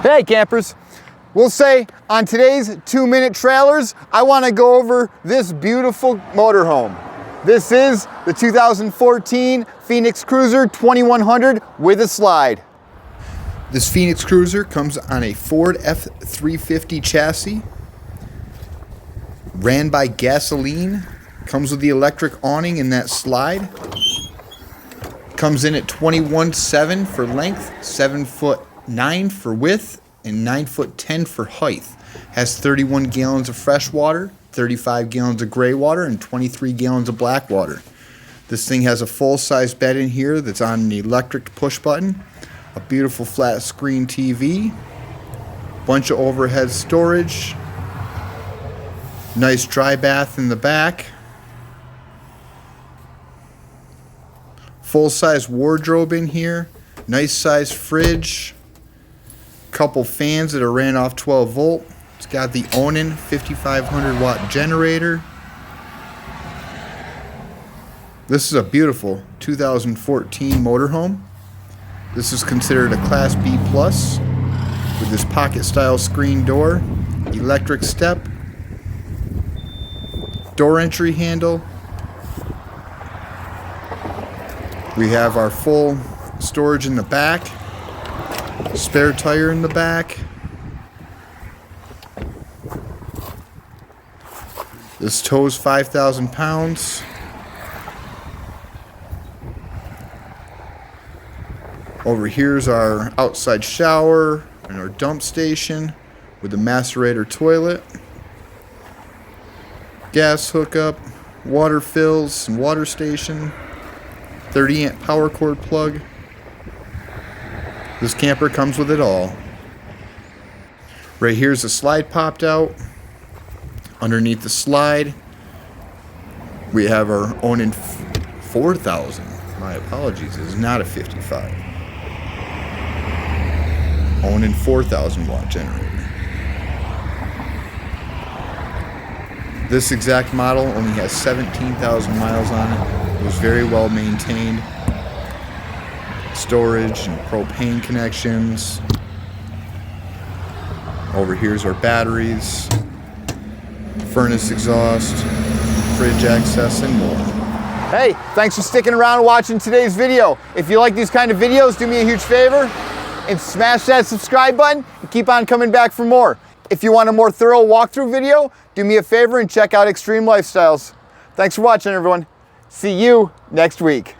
Hey campers, we'll say on today's 2-minute trailers, I want to go over this beautiful motorhome. This is the 2014 Phoenix Cruiser 2100 with a slide. This Phoenix Cruiser comes on a Ford F350 chassis, ran by gasoline, comes with the electric awning in that slide, comes in at 21.7 for length, 7'9" for width, and 9'10" for height. Has 31 gallons of fresh water, 35 gallons of gray water, and 23 gallons of black water. This thing has a full-size bed in here that's on an electric push button, a beautiful flat screen TV, bunch of overhead storage, nice dry bath in the back, full-size wardrobe in here, nice size fridge, couple fans that are ran off 12 volt. It's got the Onan 5500 watt generator. This is a beautiful 2014 motorhome. This is considered a Class B plus with this pocket style screen door, electric step, door entry handle. We have our full storage in the back, spare tire in the back. This tows 5,000 pounds. Over here's our outside shower and our dump station with the macerator toilet, gas hookup, water fills and water station, 30 amp power cord plug. This camper comes with it all. Right here's the slide popped out. Underneath the slide, we have our Onan 4000. My apologies, it is not a 55. Onan 4000 watt generator. This exact model only has 17,000 miles on it. It was very well maintained. Storage and propane connections. Over here's our batteries, furnace exhaust, fridge access, and more. Hey, thanks for sticking around and watching today's video. If you like these kind of videos, do me a huge favor and smash that subscribe button and keep on coming back for more. If you want a more thorough walkthrough video, do me a favor and check out Extreme Lifestyles. Thanks for watching, everyone. See you next week.